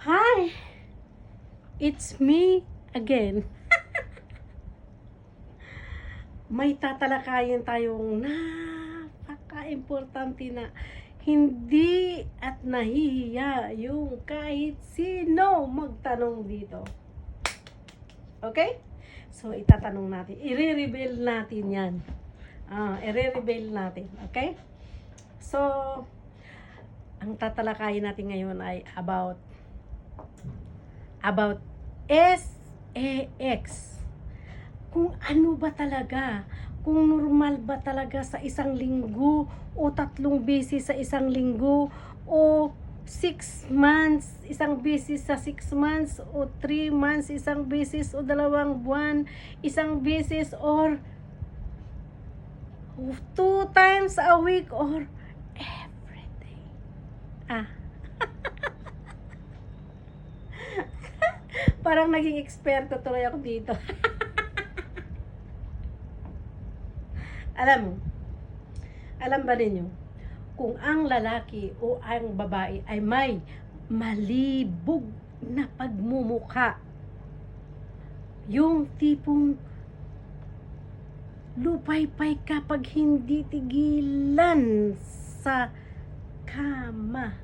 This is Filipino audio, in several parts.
Hi! It's me again. May tatalakayin tayong napaka-importante na hindi at nahihiya yung kahit sino magtanong dito. Okay? So, itatanong natin. I-reveal natin yan. I-reveal natin. Okay? So, ang tatalakayin natin ngayon ay about SAX. Kung ano ba talaga, kung normal ba talaga sa isang linggo o 3 beses sa isang linggo o 6 months, isang beses sa 6 months o 3 months, isang beses o 2 buwan, isang beses or 2 times a week or every day. Parang naging eksperto tuloy ako dito. Alam ba ninyo, kung ang lalaki o ang babae ay may malibog na pagmumukha, yung tipong lupay-pay kapag hindi tigilan sa kama.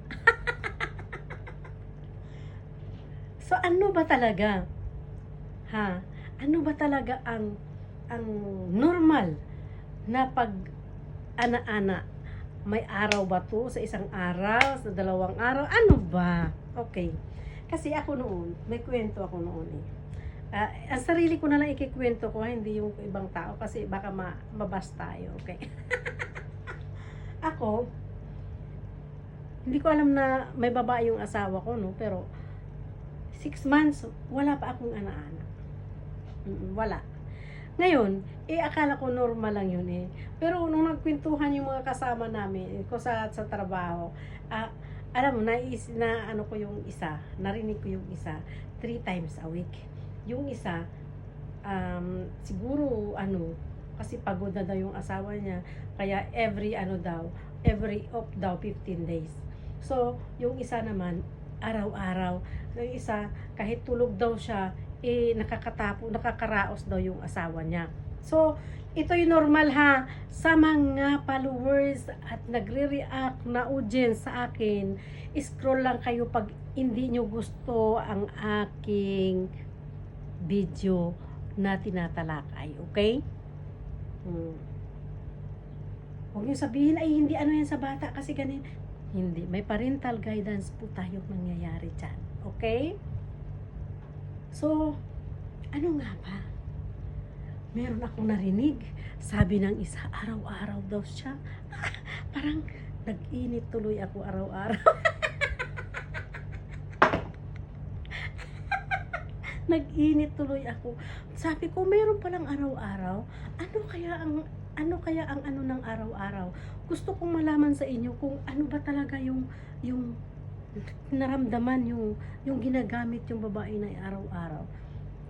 So, ano ba talaga? Ano ba talaga ang normal na pag ana-ana? May araw ba to? Sa isang araw? Sa 2 araw? Ano ba? Okay. Kasi ako noon, may kwento ako noon eh. Ang sarili ko na lang ikikwento ko, hindi yung ibang tao kasi baka mabas tayo, okay? Ako, hindi ko alam na may babae yung asawa ko, no? Pero 6 months, wala pa akong ana-ana. Wala. Ngayon, akala ko normal lang yun eh. Pero nung nagkwentuhan yung mga kasama namin, ko sa trabaho, alam mo, ano ko yung isa, narinig ko yung isa, 3 times a week. Yung isa, siguro, kasi pagod na daw yung asawa niya, kaya every off daw, 15 days. So, yung isa naman, araw-araw. Yung isa, kahit tulog daw siya, nakakaraos daw yung asawa niya. So, ito yung normal sa mga followers at nagre-react na audience sa akin. Scroll lang kayo pag hindi nyo gusto ang aking video na tinatalakay. Okay? Huwag nyo sabihin, ay hindi yan sa bata kasi ganun. Hindi. May parental guidance po tayong nangyayari dyan. Okay? So, ano nga ba? Meron akong narinig. Sabi ng isa, araw-araw daw siya. Parang nag-init tuloy ako araw-araw. Nag-init tuloy ako. Sabi ko, meron palang araw-araw. Ano kaya ang ng araw-araw? Gusto kong malaman sa inyo kung ano ba talaga yung naramdaman yung ginagamit yung babae na araw-araw.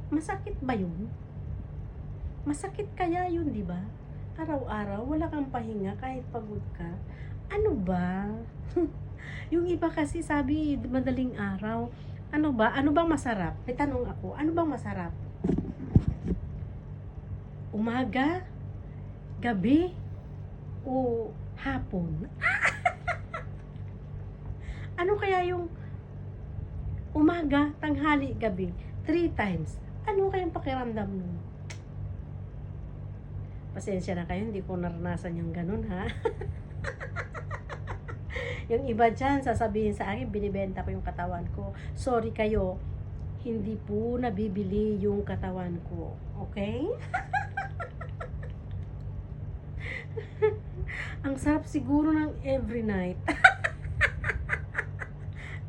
Masakit ba yun? Masakit kaya yun, di ba? Araw-araw, wala kang pahinga kahit pagod ka. Ano ba? Yung iba kasi sabi, madaling araw. Ano ba? Ano bang masarap? May tanong ako, ano bang masarap? Umaga? Gabi? O hapon? Ano kaya yung umaga, tanghali, gabi? 3 times. Ano kayang pakiramdam nun? Pasensya na kayo, hindi ko naranasan yung ganun, Yung iba dyan, sasabihin sa akin, binibenta ko yung katawan ko. Sorry kayo, hindi po nabibili yung katawan ko. Okay? Ang sarap siguro ng every night.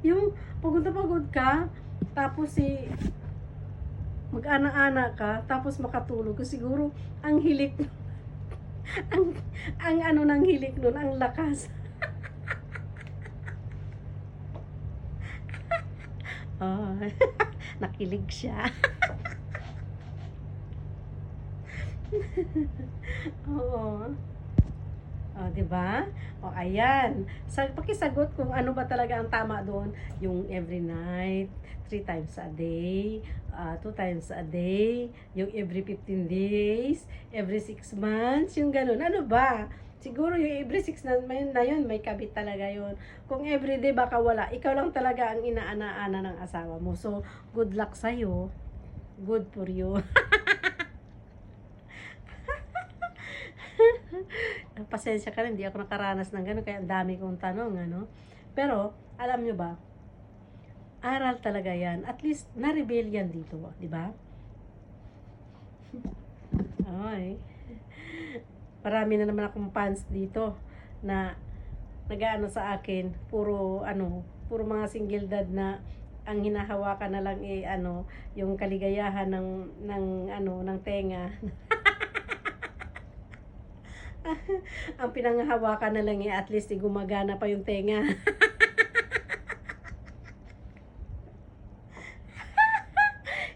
Yung pagod na pagod ka, tapos mag-ana-ana ka, tapos makatulog ka, siguro ang hilik ang ng hilik nun, ang lakas. Oh, nakilig siya. Oo. O, di ba? O, ayan. Pakisagot kung ano ba talaga ang tama doon. Yung every night, 3 times a day, 2 times a day, yung every 15 days, every 6 months, yung ganun. Ano ba? Siguro yung every 6 na yun, may kabit talaga yun. Kung everyday baka wala, ikaw lang talaga ang inaana-ana ng asawa mo. So, good luck sa'yo. Good for you. Pasensya ka na, hindi ako nakaranas ng gano'n, kaya ang dami kong tanong, ano. Pero, alam nyo ba, aral talaga yan. At least, na-reveal yan dito, di ba? Ay. Marami na naman akong fans dito na nag-aano sa akin, puro mga single dad na ang hinahawakan na lang yung kaligayahan ng tenga. Ang pinanghahawakan na lang at least gumagana pa yung tenga.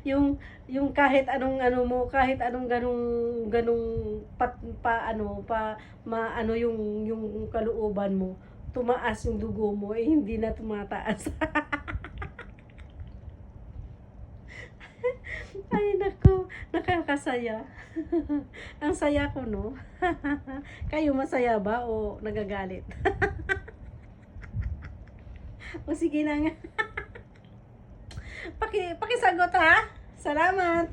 yung kahit anong kahit anong ganong yung kalooban mo, tumaas yung dugo mo, hindi na tumataas. Ay, naku, nakakasaya. Ang saya ko, no? Kayo masaya ba o nagagalit? O sige na nga. Pakisagot ha. Salamat.